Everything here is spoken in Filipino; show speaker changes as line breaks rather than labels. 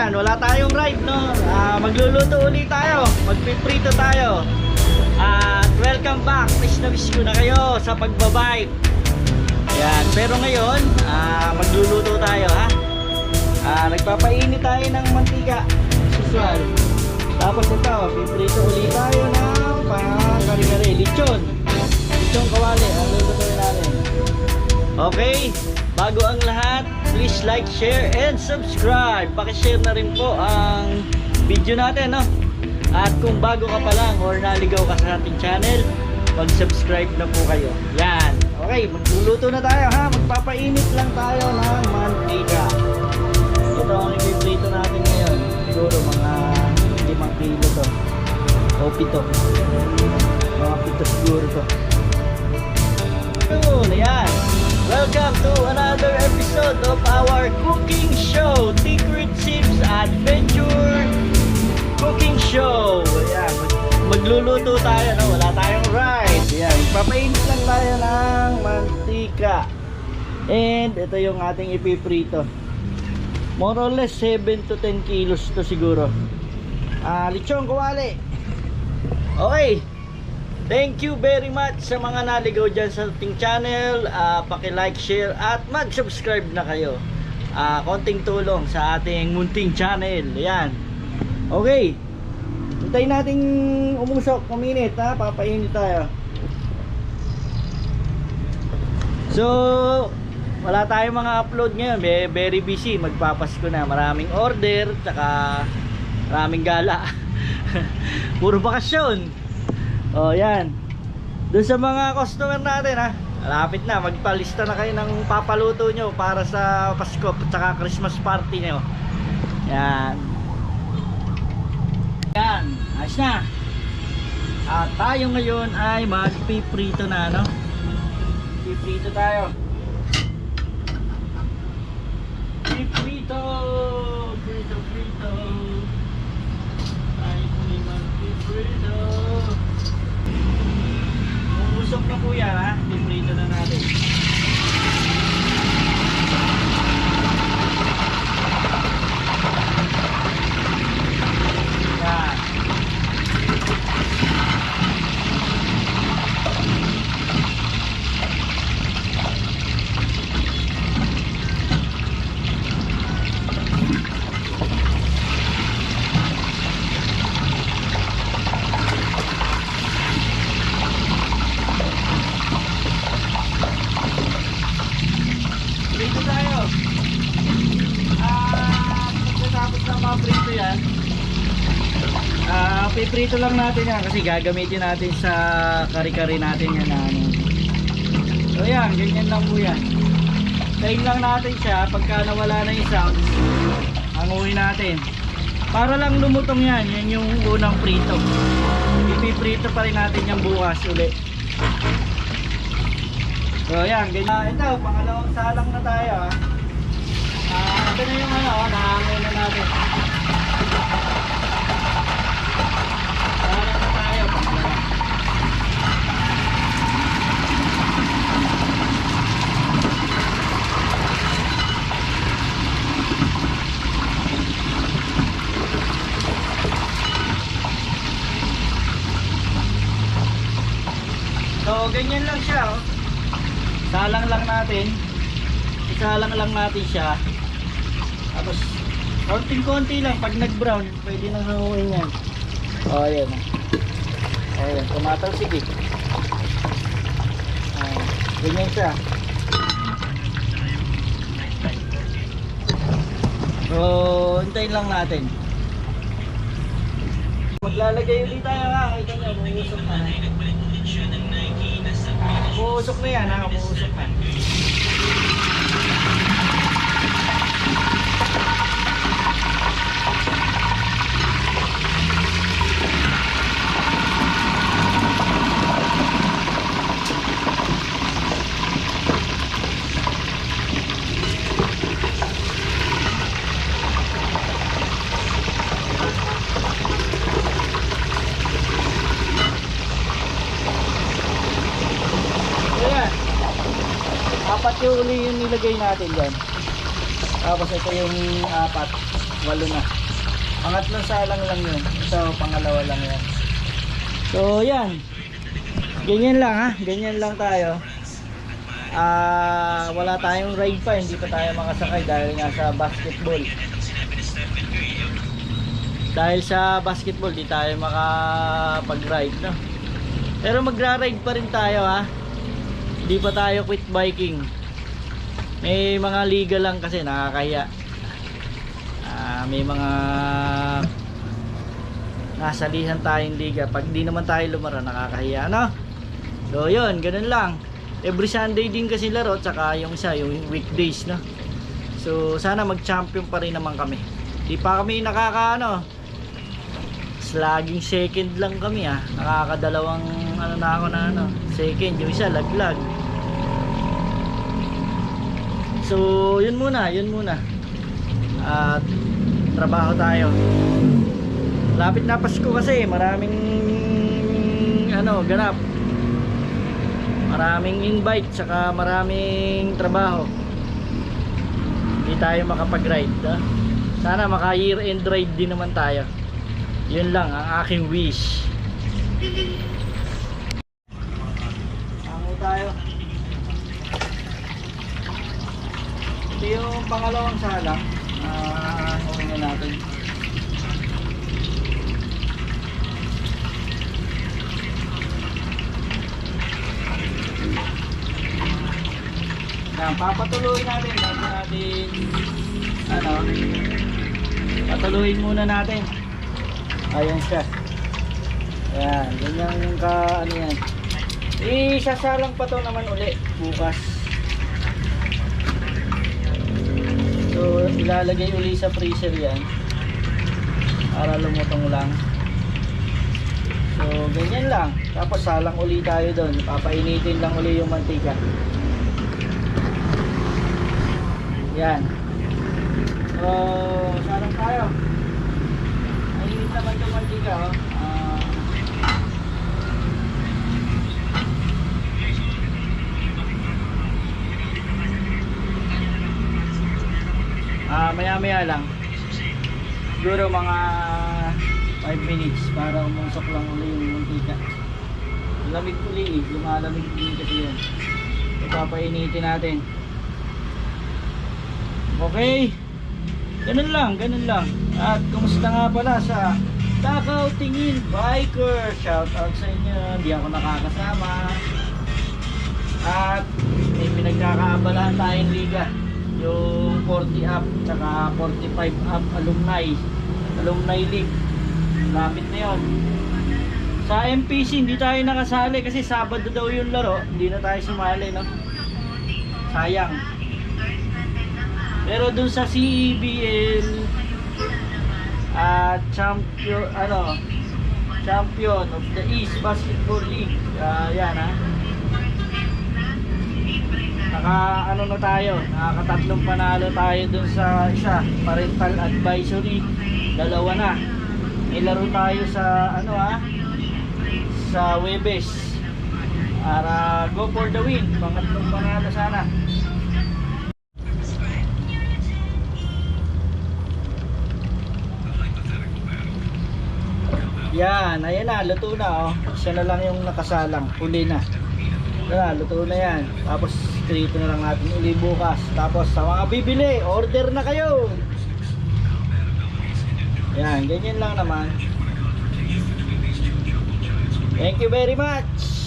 Ayan, wala tayong ride, no? Magluluto ulit tayo. Magpiprito tayo. At welcome back. Wish na wish ko na kayo sa pagbabike. Ayan, pero ngayon, magluluto tayo, ha? Nagpapainit tayo ng mantika. Usual. Tapos ito, piprito ulit tayo ng pang-kari-kari. Lechon kawali. Ang lulutuin natin. Okay, bago ang lahat, please like, share, and subscribe. Pakishare na rin po ang video natin, no? At kung bago ka pa lang or naligaw ka sa ating channel, mag-subscribe na po kayo. Yan. Okay, magluluto na tayo, ha? Magpapainit lang tayo ng mantika. Ito ang ipiprito natin ngayon. Siguro mga 5 kilo to. O 7. Mga 7 siguro to. Yun, ayan. Welcome to another episode of our cooking show, Secret Sips Adventure Cooking Show. Ayan, magluluto tayo, no? Wala tayong ride. Ayan, papainit lang tayo ng mantika. And ito yung ating ipiprito. More or less 7 to 10 kilos to siguro. Lechon kawali. Okay. Thank you very much sa mga naligaw dyan sa ating channel. Paki-like, share at mag-subscribe na kayo. Konting tulong sa ating munting channel. Ayan. Okay. Hintayin nating umusok. Kuminit, ha? Papainit tayo. So, wala tayong mga upload ngayon. Very busy. Magpapasko na. Maraming order. Tsaka maraming gala. Puro bakasyon. Oh, yan. Doon sa mga customer natin, ha, malapit na, magpalista na kayo ng papaluto nyo para sa Pasko at saka Christmas party nyo. Yan. Yan, ayos na. At tayo ngayon ay magpiprito na, no? Piprito tayo. Piprito. Prito. Tayo po yung magpiprito. Usok na po yan, ha? Piprito na natin. Yan. Prito tayo. Pagkatapos na maprito yan, piprito lang natin yan kasi gagamitin natin sa kari-kari natin yan, ano. So yan, ganyan lang po yan. Tayin lang natin siya. Pagka nawala na yung sound, hanguin natin para lang lumutong yan. Yan yung unang prito. Ipiprito pa rin natin yung bukas ulit. So yan, ganyan. Ito, pangalawang salang na tayo, ha. Ito na yung ano, nahangoy na natin. Salang na tayo, pangalawa. So ganyan lang siya, oh. Salang lang natin. Isalang lang natin siya. Tapos konting-konti lang. Pag nag-brown, pwede nang hanguin yan. O, ayan. Ayan, tumatalsik, eh. Ganyan siya. So, hintayin lang natin. Maglalagay ulit tayo, ha. Kita nyo, bumusok na. Bumusok na yan, ha. Bumusok na. Apat yung uli yung nilagay natin dyan. Tapos ito yung apat. 8 na. Pangatlong salang lang yun. Ito, pangalawa lang yan. So, yan. Ganyan lang ha. Ganyan lang tayo. Wala tayong ride pa. Hindi pa tayo makasakay dahil nga sa basketball. Dahil sa basketball, di tayo makapag-ride, no? Pero magra-ride pa rin tayo ha. Hindi pa tayo quit biking. May mga liga lang kasi nakakahiya. May mga nasalihan tayong liga. Pag di naman tayo lumaro, nakakahiya, no? So yun, ganun lang. Every Sunday din kasi laro, tsaka yung isa, yung weekdays, no? So sana mag-champion pa rin naman kami. Di pa kami laging second lang kami ha. Nakakadalawang second, yung isa laglag. So yun muna. At trabaho tayo. Lapit na Pasko kasi, maraming ganap. Maraming invite, saka maraming trabaho. Hindi tayo makapag-ride, ha? Sana maka year end ride din naman tayo. Yun lang ang aking wish. Hango tayo. Ito yung pangalawang salang. Hango natin. Yan, papatuloy natin bago natin patuluhin muna natin. Ayan siya. Ayan, ganyan yung yan. Isasalang pa to naman uli bukas. So ilalagay uli sa freezer yan para lumutong lang. So ganyan lang. Tapos salang uli tayo doon. Papainitin lang uli yung mantika. Yan. So salang tayo. Mainit naman yung mantika, oh. Maya-maya lang. Siguro mga 5 minutes para umusok lang uli yung mantika. Lamig uli, lumalamig uli kasi yun. Ipapainitin natin. Okay. Ganun lang. At kumusta nga pala sa Takaw Tingin Biker. Shout out sa inyo. Hindi ako nakakasama. At may pinagkakaabalahan tayong liga. Yung 40 up tsaka 45 up alumni league. Lapit na yun. Sa MPC hindi tayo nakasali kasi Sabado daw yung laro. Hindi na tayo sumali, no? Sayang. Pero dun sa CEBL champion of the East Basketball League, yan ha. Na tayo, nakakatatlong panalo tayo dun sa isa, parental advisory, 2 na. Nilaro tayo sa sa Webes para go for the win, pangatlong panalo sana. Yan, ayan na, luto na, oh. Isa na lang yung nakasalang, uli na. Yan, luto na yan. Tapos dito na lang natin uli bukas. Tapos sa mga bibili, order na kayo. Yan, ganyan lang naman. Thank you very much.